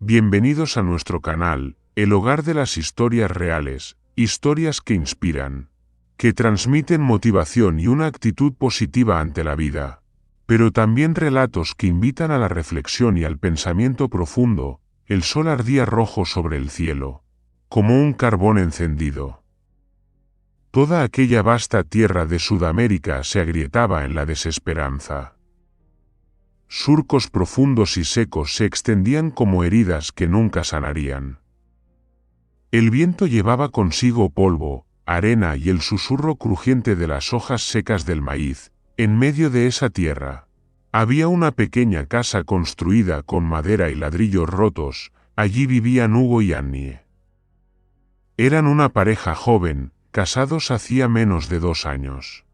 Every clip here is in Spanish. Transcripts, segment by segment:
Bienvenidos a nuestro canal, el hogar de las historias reales, historias que inspiran, que transmiten motivación y una actitud positiva ante la vida, pero también relatos que invitan a la reflexión y al pensamiento profundo. El sol ardía rojo sobre el cielo, como un carbón encendido. Toda aquella vasta tierra de Sudamérica se agrietaba en la desesperanza. Surcos profundos y secos se extendían como heridas que nunca sanarían. El viento llevaba consigo polvo, arena y el susurro crujiente de las hojas secas del maíz. En medio de esa tierra había una pequeña casa construida con madera y ladrillos rotos. Allí vivían Hugo y Annie. Eran una pareja joven, casados hacía menos de 2 años.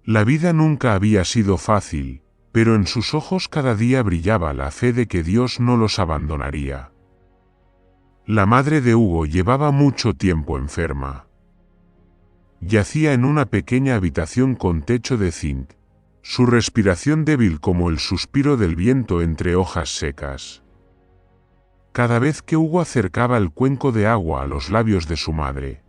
La vida nunca había sido fácil, pero en sus ojos cada día brillaba la fe de que Dios no los abandonaría. La madre de Hugo llevaba mucho tiempo enferma. Yacía en una pequeña habitación con techo de zinc, su respiración débil como el suspiro del viento entre hojas secas. Cada vez que Hugo acercaba el cuenco de agua a los labios de su madre,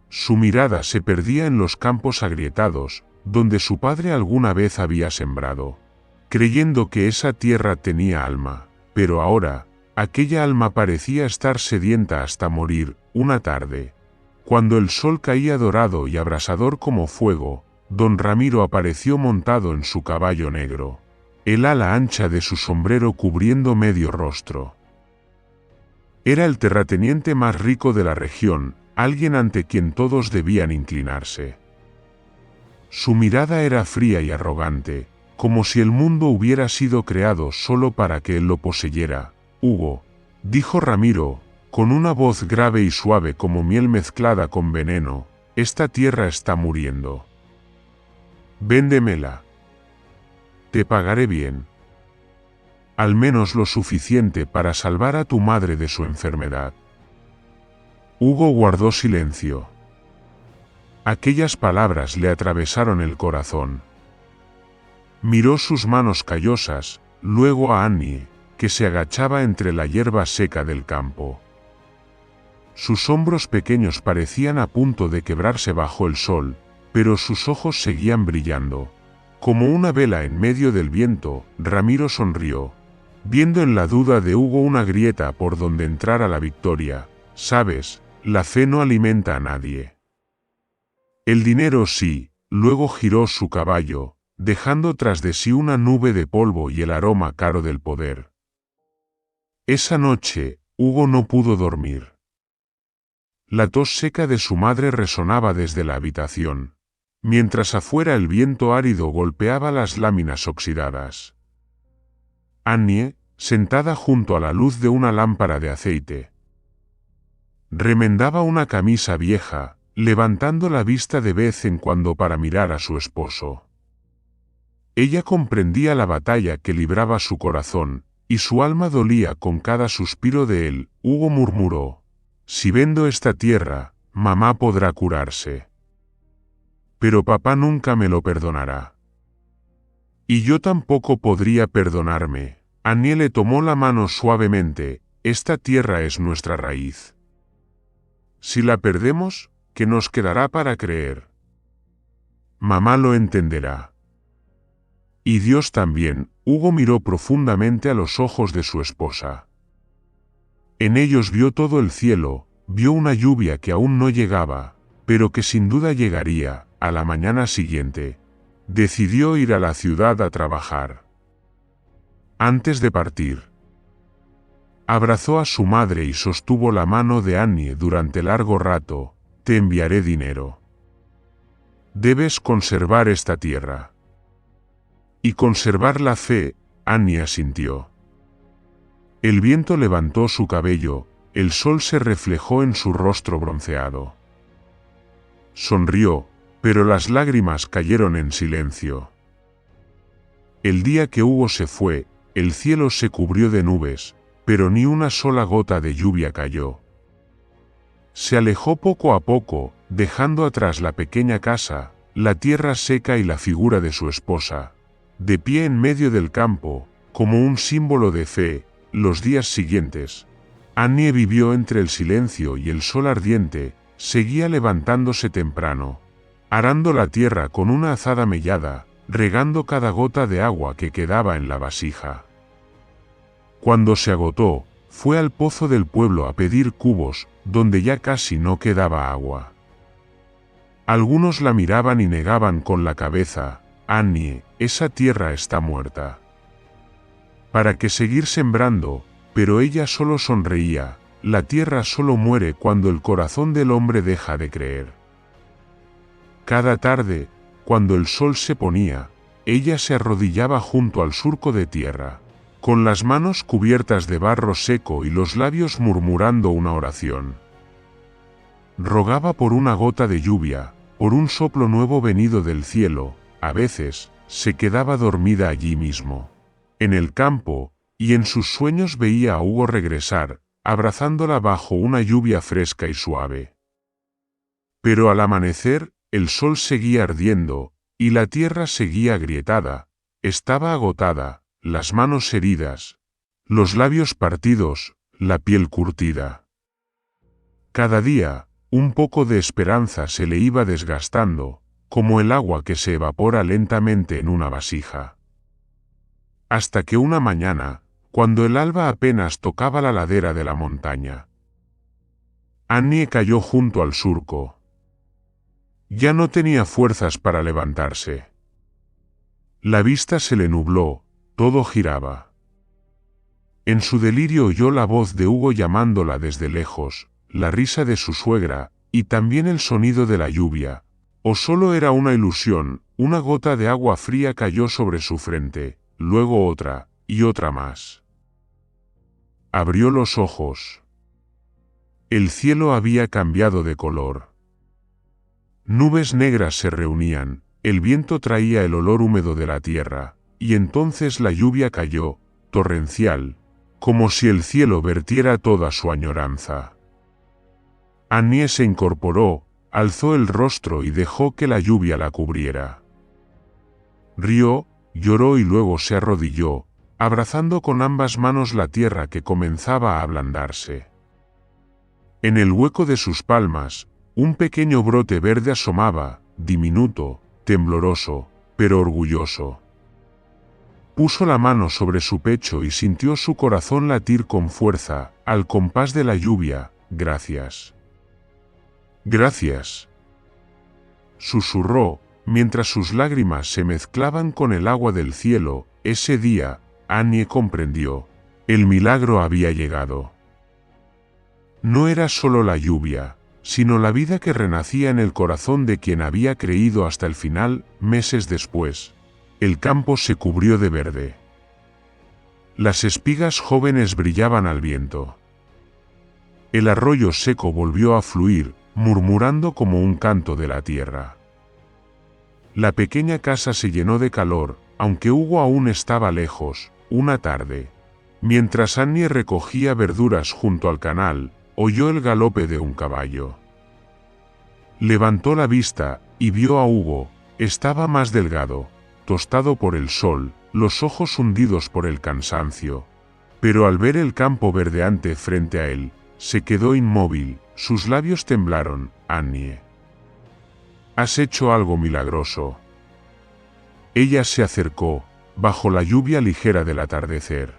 su mirada se perdía en los campos agrietados, donde su padre alguna vez había sembrado, creyendo que esa tierra tenía alma, pero ahora, aquella alma parecía estar sedienta hasta morir. Una tarde, cuando el sol caía dorado y abrasador como fuego, don Ramiro apareció montado en su caballo negro, el ala ancha de su sombrero cubriendo medio rostro. Era el terrateniente más rico de la región, alguien ante quien todos debían inclinarse. Su mirada era fría y arrogante, como si el mundo hubiera sido creado solo para que él lo poseyera. «Hugo», dijo Ramiro, con una voz grave y suave como miel mezclada con veneno, «esta tierra está muriendo. Véndemela. Te pagaré bien. Al menos lo suficiente para salvar a tu madre de su enfermedad». Hugo guardó silencio. Aquellas palabras le atravesaron el corazón. Miró sus manos callosas, luego a Annie, que se agachaba entre la hierba seca del campo. Sus hombros pequeños parecían a punto de quebrarse bajo el sol, pero sus ojos seguían brillando. Como una vela en medio del viento, Ramiro sonrió, viendo en la duda de Hugo una grieta por donde entrara la victoria. «Sabes, la fe no alimenta a nadie. El dinero sí». Luego giró su caballo, dejando tras de sí una nube de polvo y el aroma caro del poder. Esa noche, Hugo no pudo dormir. La tos seca de su madre resonaba desde la habitación, mientras afuera el viento árido golpeaba las láminas oxidadas. Annie, sentada junto a la luz de una lámpara de aceite, remendaba una camisa vieja, levantando la vista de vez en cuando para mirar a su esposo. Ella comprendía la batalla que libraba su corazón, y su alma dolía con cada suspiro de él. Hugo murmuró: «Si vendo esta tierra, mamá podrá curarse. Pero papá nunca me lo perdonará. Y yo tampoco podría perdonarme». Annie le tomó la mano suavemente. «Esta tierra es nuestra raíz. Si la perdemos, ¿qué nos quedará para creer? Mamá lo entenderá. Y Dios también». Hugo miró profundamente a los ojos de su esposa. En ellos vio todo el cielo, vio una lluvia que aún no llegaba, pero que sin duda llegaría. A la mañana siguiente, decidió ir a la ciudad a trabajar. Antes de partir, abrazó a su madre y sostuvo la mano de Annie durante largo rato. «Te enviaré dinero. Debes conservar esta tierra. Y conservar la fe». Annie asintió. El viento levantó su cabello, el sol se reflejó en su rostro bronceado. Sonrió, pero las lágrimas cayeron en silencio. El día que Hugo se fue, el cielo se cubrió de nubes, pero ni una sola gota de lluvia cayó. Se alejó poco a poco, dejando atrás la pequeña casa, la tierra seca y la figura de su esposa, de pie en medio del campo, como un símbolo de fe. Los días siguientes, Annie vivió entre el silencio y el sol ardiente. Seguía levantándose temprano, arando la tierra con una azada mellada, regando cada gota de agua que quedaba en la vasija. Cuando se agotó, fue al pozo del pueblo a pedir cubos, donde ya casi no quedaba agua. Algunos la miraban y negaban con la cabeza: Annie, esa tierra está muerta. ¿Para qué seguir sembrando? Pero ella solo sonreía: la tierra solo muere cuando el corazón del hombre deja de creer. Cada tarde, cuando el sol se ponía, ella se arrodillaba junto al surco de tierra, con las manos cubiertas de barro seco y los labios murmurando una oración. Rogaba por una gota de lluvia, por un soplo nuevo venido del cielo. A veces, se quedaba dormida allí mismo, en el campo, y en sus sueños veía a Hugo regresar, abrazándola bajo una lluvia fresca y suave. Pero al amanecer, el sol seguía ardiendo, y la tierra seguía agrietada. Estaba agotada, las manos heridas, los labios partidos, la piel curtida. Cada día, un poco de esperanza se le iba desgastando, como el agua que se evapora lentamente en una vasija. Hasta que una mañana, cuando el alba apenas tocaba la ladera de la montaña, Annie cayó junto al surco. Ya no tenía fuerzas para levantarse. La vista se le nubló, todo giraba. En su delirio oyó la voz de Hugo llamándola desde lejos, la risa de su suegra, y también el sonido de la lluvia. ¿O solo era una ilusión? Una gota de agua fría cayó sobre su frente, luego otra, y otra más. Abrió los ojos. El cielo había cambiado de color. Nubes negras se reunían, el viento traía el olor húmedo de la tierra, y entonces la lluvia cayó, torrencial, como si el cielo vertiera toda su añoranza. Annie se incorporó, alzó el rostro y dejó que la lluvia la cubriera. Rió, lloró y luego se arrodilló, abrazando con ambas manos la tierra que comenzaba a ablandarse. En el hueco de sus palmas, un pequeño brote verde asomaba, diminuto, tembloroso, pero orgulloso. Puso la mano sobre su pecho y sintió su corazón latir con fuerza, al compás de la lluvia. Gracias. Gracias. Susurró, mientras sus lágrimas se mezclaban con el agua del cielo. Ese día, Annie comprendió: el milagro había llegado. No era solo la lluvia, sino la vida que renacía en el corazón de quien había creído hasta el final. Meses después, el campo se cubrió de verde. Las espigas jóvenes brillaban al viento. El arroyo seco volvió a fluir, murmurando como un canto de la tierra. La pequeña casa se llenó de calor, aunque Hugo aún estaba lejos. Una tarde, mientras Annie recogía verduras junto al canal, oyó el galope de un caballo. Levantó la vista, y vio a Hugo. Estaba más delgado, tostado por el sol, los ojos hundidos por el cansancio. Pero al ver el campo verdeante frente a él, se quedó inmóvil, sus labios temblaron. Annie, has hecho algo milagroso. Ella se acercó, bajo la lluvia ligera del atardecer.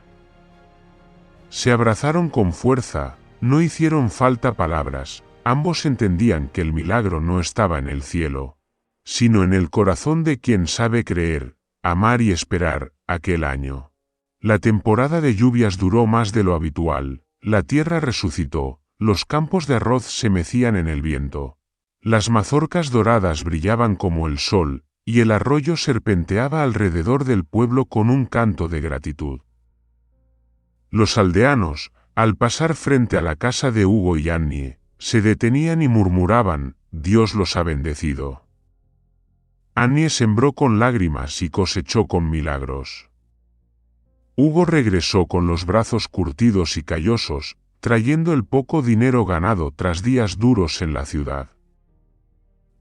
Se abrazaron con fuerza. No hicieron falta palabras, ambos entendían que el milagro no estaba en el cielo, sino en el corazón de quien sabe creer, amar y esperar. Aquel año, la temporada de lluvias duró más de lo habitual, la tierra resucitó, los campos de arroz se mecían en el viento, las mazorcas doradas brillaban como el sol, y el arroyo serpenteaba alrededor del pueblo con un canto de gratitud. Los aldeanos, al pasar frente a la casa de Hugo y Annie, se detenían y murmuraban: Dios los ha bendecido. Annie sembró con lágrimas y cosechó con milagros. Hugo regresó con los brazos curtidos y callosos, trayendo el poco dinero ganado tras días duros en la ciudad.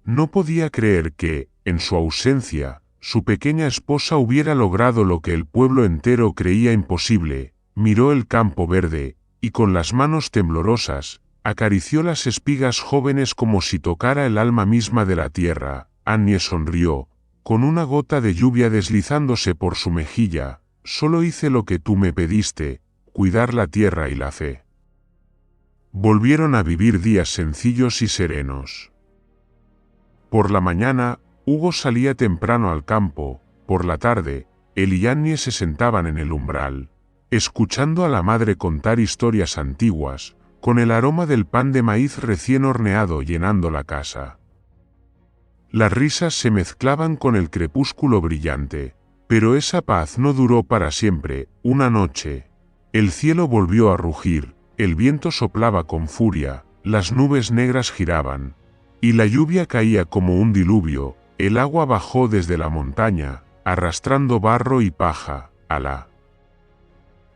No podía creer que, en su ausencia, su pequeña esposa hubiera logrado lo que el pueblo entero creía imposible. miró el campo verde, y con las manos temblorosas, acarició las espigas jóvenes como si tocara el alma misma de la tierra. Annie sonrió, con una gota de lluvia deslizándose por su mejilla. Solo hice lo que tú me pediste, cuidar la tierra y la fe. Volvieron a vivir días sencillos y serenos. Por la mañana, Hugo salía temprano al campo. Por la tarde, él y Annie se sentaban en el umbral, escuchando a la madre contar historias antiguas, con el aroma del pan de maíz recién horneado llenando la casa. Las risas se mezclaban con el crepúsculo brillante, pero esa paz no duró para siempre. Una noche, el cielo volvió a rugir, el viento soplaba con furia, las nubes negras giraban, y la lluvia caía como un diluvio. El agua bajó desde la montaña, arrastrando barro y paja. A la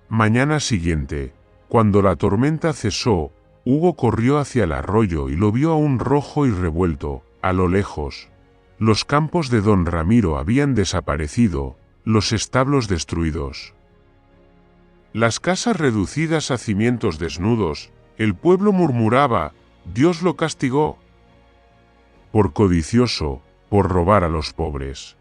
mañana siguiente, cuando la tormenta cesó, Hugo corrió hacia el arroyo y lo vio aún rojo y revuelto. A lo lejos, los campos de don Ramiro habían desaparecido, los establos destruidos, las casas reducidas a cimientos desnudos. El pueblo murmuraba: Dios lo castigó por codicioso, por robar a los pobres.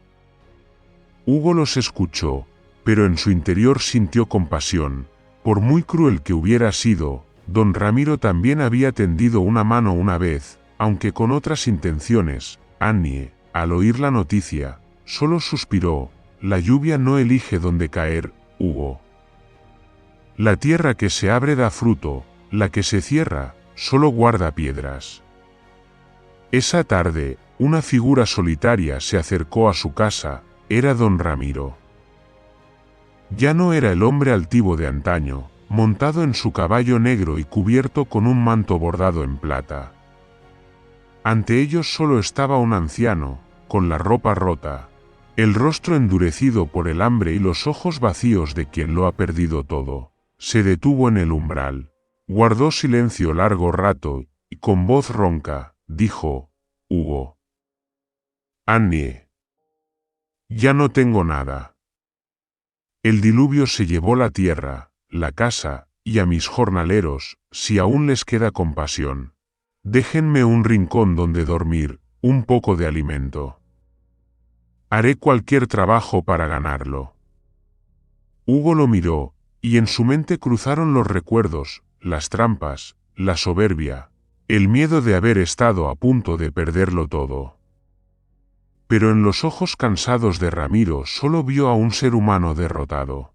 Hugo los escuchó, pero en su interior sintió compasión. Por muy cruel que hubiera sido, don Ramiro también había tendido una mano una vez, aunque con otras intenciones. Annie, al oír la noticia, solo suspiró: la lluvia no elige dónde caer, Hugo. La tierra que se abre da fruto, la que se cierra, solo guarda piedras. Esa tarde, una figura solitaria se acercó a su casa. Era don Ramiro. Ya no era el hombre altivo de antaño, montado en su caballo negro y cubierto con un manto bordado en plata. Ante ellos solo estaba un anciano, con la ropa rota, el rostro endurecido por el hambre y los ojos vacíos de quien lo ha perdido todo. Se detuvo en el umbral, guardó silencio largo rato, y con voz ronca, dijo: Hugo. Annie. Ya no tengo nada. El diluvio se llevó la tierra, la casa, y a mis jornaleros, si aún les queda compasión. Déjenme un rincón donde dormir, un poco de alimento. Haré cualquier trabajo para ganarlo. Hugo lo miró, y en su mente cruzaron los recuerdos, las trampas, la soberbia, el miedo de haber estado a punto de perderlo todo. Pero en los ojos cansados de Ramiro solo vio a un ser humano derrotado.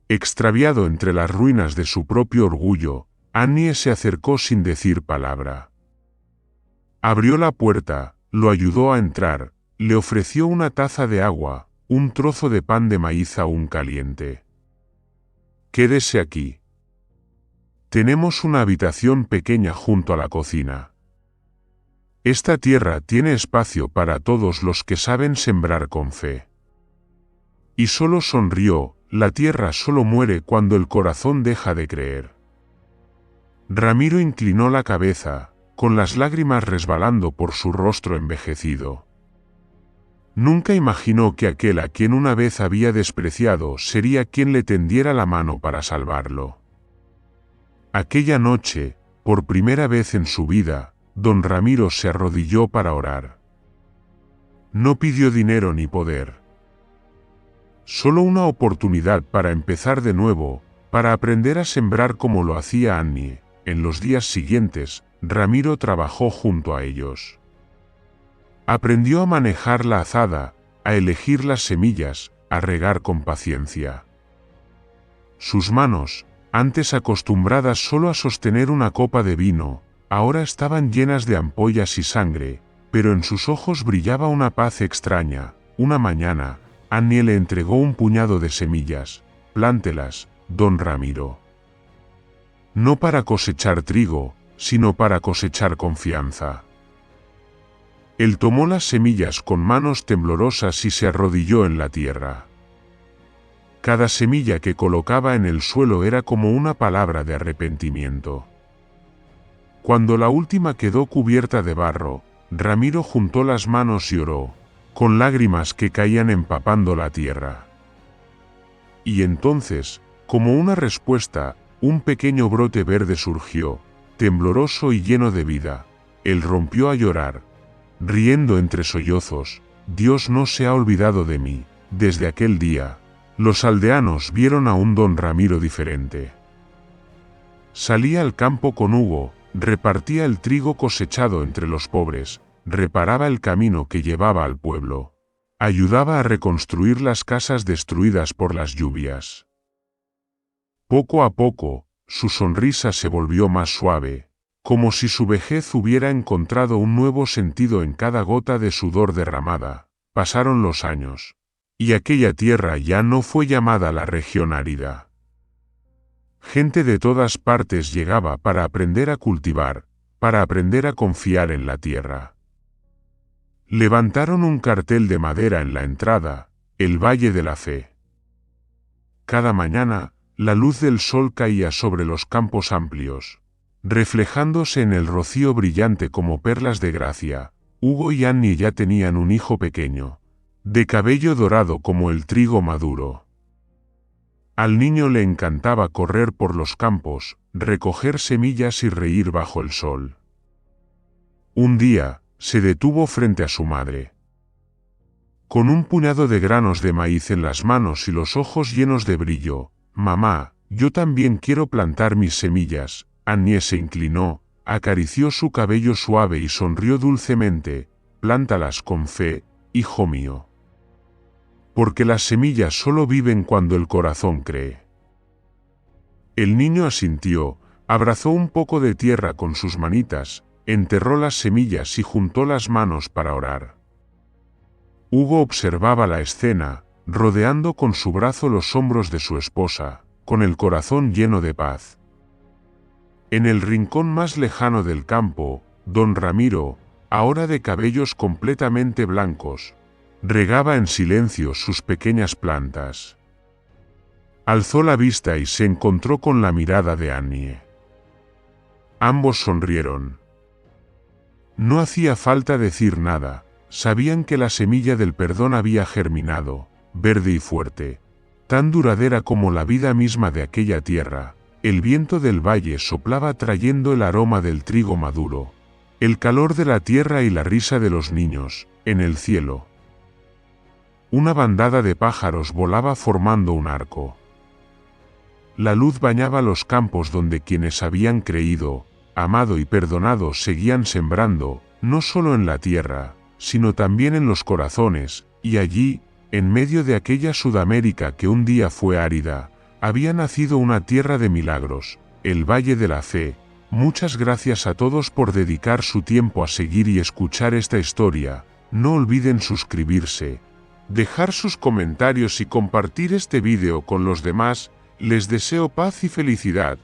Extraviado entre las ruinas de su propio orgullo, Annie se acercó sin decir palabra. Abrió la puerta, lo ayudó a entrar, le ofreció una taza de agua, un trozo de pan de maíz aún caliente. Quédese aquí. Tenemos una habitación pequeña junto a la cocina. Esta tierra tiene espacio para todos los que saben sembrar con fe. Y solo sonrió: la tierra solo muere cuando el corazón deja de creer. Ramiro inclinó la cabeza, con las lágrimas resbalando por su rostro envejecido. Nunca imaginó que aquel a quien una vez había despreciado sería quien le tendiera la mano para salvarlo. Aquella noche, por primera vez en su vida, don Ramiro se arrodilló para orar. No pidió dinero ni poder. Solo una oportunidad para empezar de nuevo, para aprender a sembrar como lo hacía Annie. En los días siguientes, Ramiro trabajó junto a ellos. Aprendió a manejar la azada, a elegir las semillas, a regar con paciencia. Sus manos, antes acostumbradas solo a sostener una copa de vino, ahora estaban llenas de ampollas y sangre, pero en sus ojos brillaba una paz extraña. Una mañana, Annie le entregó un puñado de semillas. Plántelas, don Ramiro. No para cosechar trigo, sino para cosechar confianza. Él tomó las semillas con manos temblorosas y se arrodilló en la tierra. Cada semilla que colocaba en el suelo era como una palabra de arrepentimiento. Cuando la última quedó cubierta de barro, Ramiro juntó las manos y oró, con lágrimas que caían empapando la tierra. Y entonces, Como una respuesta, un pequeño brote verde surgió, tembloroso y lleno de vida. Él rompió a llorar, riendo entre sollozos: «Dios no se ha olvidado de mí». Desde aquel día, los aldeanos vieron a un don Ramiro diferente. Salía al campo con Hugo, repartía el trigo cosechado entre los pobres, reparaba el camino que llevaba al pueblo, ayudaba a reconstruir las casas destruidas por las lluvias. Poco a poco, su sonrisa se volvió más suave, como si su vejez hubiera encontrado un nuevo sentido en cada gota de sudor derramada. Pasaron los años, y aquella tierra ya no fue llamada la región árida. Gente de todas partes llegaba para aprender a cultivar, para aprender a confiar en la tierra. Levantaron un cartel de madera en la entrada: el Valle de la Fe. Cada mañana, la luz del sol caía sobre los campos amplios, reflejándose en el rocío brillante como perlas de gracia. Hugo y Annie ya tenían un hijo pequeño, de cabello dorado como el trigo maduro. Al niño le encantaba correr por los campos, recoger semillas y reír bajo el sol. Un día, se detuvo frente a su madre. Con un puñado de granos de maíz en las manos y los ojos llenos de brillo: «Mamá, yo también quiero plantar mis semillas». Annie se inclinó, acarició su cabello suave y sonrió dulcemente: «Plántalas con fe, hijo mío. Porque las semillas solo viven cuando el corazón cree». El niño asintió, abrazó un poco de tierra con sus manitas, enterró las semillas y juntó las manos para orar. Hugo observaba la escena, rodeando con su brazo los hombros de su esposa, con el corazón lleno de paz. En el rincón más lejano del campo, don Ramiro, ahora de cabellos completamente blancos, regaba en silencio sus pequeñas plantas. Alzó la vista y se encontró con la mirada de Annie. Ambos sonrieron. No hacía falta decir nada, sabían que la semilla del perdón había germinado, verde y fuerte, tan duradera como la vida misma de aquella tierra. El viento del valle soplaba trayendo el aroma del trigo maduro, el calor de la tierra y la risa de los niños. En el cielo, una bandada de pájaros volaba formando un arco. La luz bañaba los campos donde quienes habían creído, amado y perdonado seguían sembrando, no solo en la tierra, sino también en los corazones. Y allí, en medio de aquella Sudamérica que un día fue árida, había nacido una tierra de milagros, el Valle de la Fe. Muchas gracias a todos por dedicar su tiempo a seguir y escuchar esta historia. No olviden suscribirse, dejar sus comentarios y compartir este vídeo con los demás. Les deseo paz y felicidad.